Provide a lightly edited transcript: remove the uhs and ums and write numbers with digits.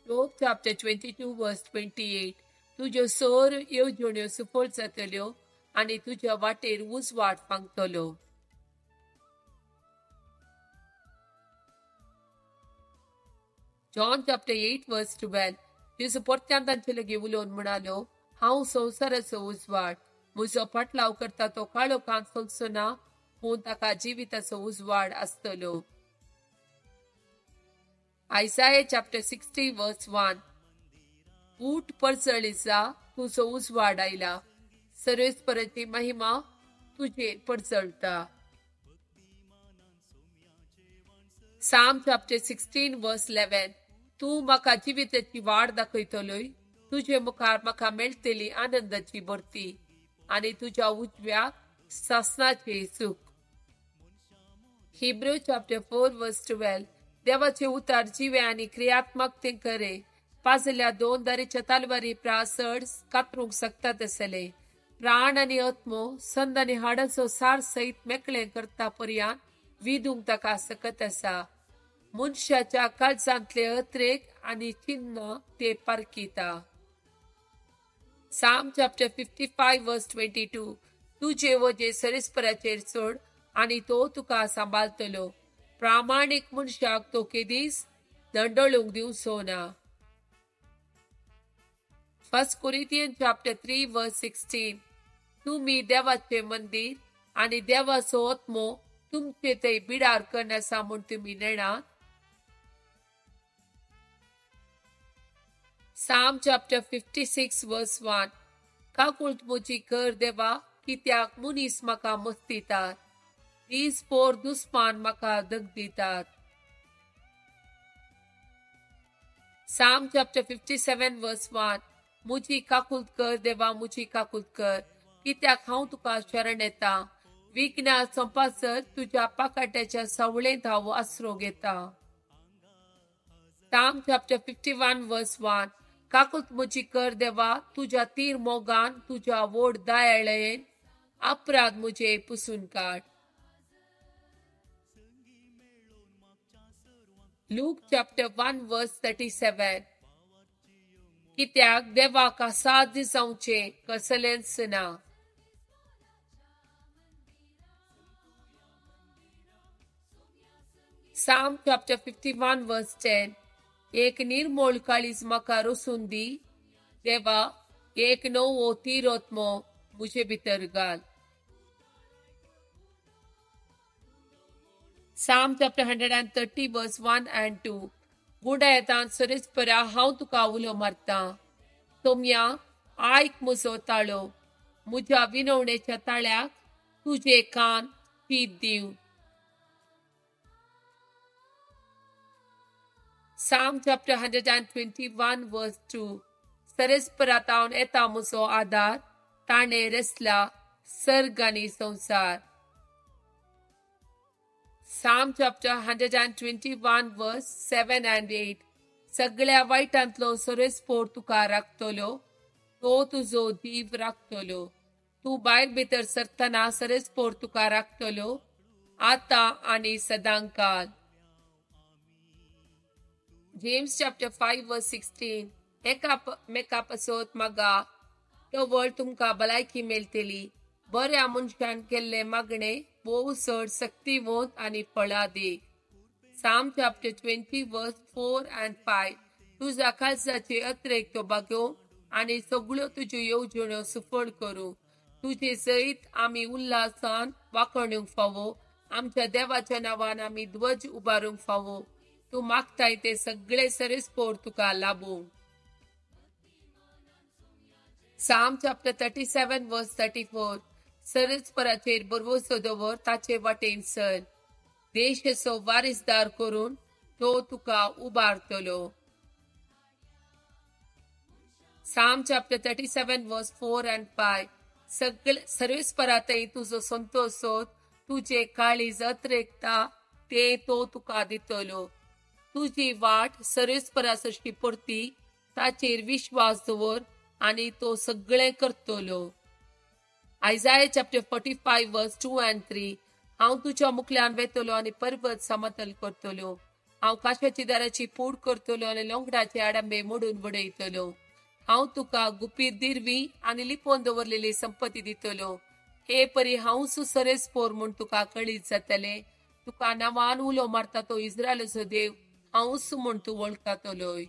Job chapter 22 verse 28. तुज्यो सोर येवजण्यो सुफळ जातल्यो आनी तुज्या वाटेर उजवाड फांकतलो. John chapter 8 verse 12. जेजू परत्यान तांचे लागीं उलोवन म्हणालो, हांव संवसाराचो उजवाड. म्हजो पाटलाव करता तो काळोखांत चलचो ना, पूण ताका जिविताचो उजवाड आसतलो. Isaiah chapter 60 verse 1. ऊठ पडसळीचा तुजो उजवाड आयला. सर्वेस्पराची महिमा तुजेर पडसळटा. Psalm chapter 16 verse 11. तूं म्हाका जिविताची वाड दाखयतलोय. तुजे मुखार म्हाका मेळटली आनंदाची भरती आनी तुज्या उजव्याक सासणाचे सुख. Hebrew chapter 4 verse 12. देवाचे उतार जिवे आनी क्रियात्मकते करे. पाजल्या दोन दारेच्या तलवारी प्रासड कातरूंक सकतात आसले. प्राण आनी आत्मो संद आनी हाडाचो सार सहित मेकळे करता पर्यंत विधूंक ताका सकत आसा. मनशाच्या काळजांतले अत्रेक आनी चिन्ह ते पारखिता. Psalm chapter 55 verse 22. तुजे वजे सरीसपराचेर सोड आनी तो तुका सांबाळतलो. प्रामाणीक मनशाक तो केदीस दंडळूंक दिवचो ना. 1 Corinthians chapter 3 verse 16. तुम्ही देवाचे मंदिर आनी देवाचो आत्मो तुमचे थंय बिडार कन्न आसा म्हूण तुम्ही नेणात. Psalm chapter 56 verse 1. काकुळट म्हजी कर देवा, कित्याक मुनीस म्हाका मस्तितात. दीस पोर दुस्मान म्हाका दगदितात. Psalm chapter 57 verse 1. मुजी काकुळट कर देवा, मुजी काकुळट कर, कित्याक हांव तुका शरण येता. विघ्नां संपासत तुज्या पाकाट्याच्या सावळेंत हांव आसरो घेता. Psalm chapter 51 verse 1. काकुळट म्हजी कर देवा, तुज्या तीर मोगान तुज्या व्हड दयाळेन अपराध म्हजे पुसून काड. Luke chapter 1 verse 37. कित्याक देवाक साध्य जावचे कसलेंच ना. Psalm chapter 51 verse 10. एक निर्मोळ काळीज म्हाका रोसून दी. देवा, एक नवो तिरोत्मो मुजे भितर घाल. Psalm chapter 130 verse 1 and 2. गुडायतान सरीसपरा हांव तुका उलो मारता. तोम्या आयक म्हजो ताळो. म्हज्या विनवणेच्या ताळ्याक तुजे कान शीत दिव. Psalm chapter 121 verse 2. सरीसपरातावन येता म्हजो आदार. ताणे रचला सर्ग आनी संसार. Psalm chapter 121 verse 7 and 8. सगळ्या वायटांतलो सरीसपोर तुका राखतलो. तो तुजो जीव राखतलो. तूं भायर भितर सरतना सरीसपोर तुका राखतलो, आतां आनी सदांकाल. James chapter 5 verse 16. एकामेका पासत मागा, तवळ तुमका भलायकी मेळटली. बऱ्या मनशान केल्ले मागणे भोव चड सक्तिवंत आनी फळां दे. Psalm chapter 20 verse 4 and 5. तुज्या काळजाचे अत्रेक तो बागो आनी सगळ्यो तुज्यो येवजण्यो सुफळ करूं. तुजे सयत आमी उल्हासान वाखणूंक फावो. आमच्या देवाच्या नांवान आमी ध्वज उबारूंक फावो. तूं मागताय ते सगळे सरीसपोर तुका लाबूंक. Psalm chapter 37 verse 34. सरीसपराचेर बरवसो दवर, ताचे वाटेन चल. देशाचो वारीसदार करून तो तुका उबारतलो. Psalm chapter 37 verse 4 and 5. सरीसपरातय तुजो संतोष सोद. तुजे काळीज अत्रेकता ते तो तुका दितलो. तुजी वाट सरीसपरासशी परती, ताचेर विश्वास दवर आनी तो सगळे करतलो. Isaiah chapter 45 verse 2 and 3. हांव तुज्या मुखल्यान वेतलो आनी पर्वत समतल करतलो. हांव काशाची दाराची पूड करतलो आनी लोंगडाचे आडंबे मोडून उडयतलो. हांव तुका गुपीत दिरवी आनी लिपोवन दवरलेली संपत्ती दितलो. हे परी हांवच सरेस्पोर म्हूण तुका कळीत जातले. तुका नांवान उलो मारता तो इस्रायलाचो देव हांवच म्हूण तूं वळखतलोय.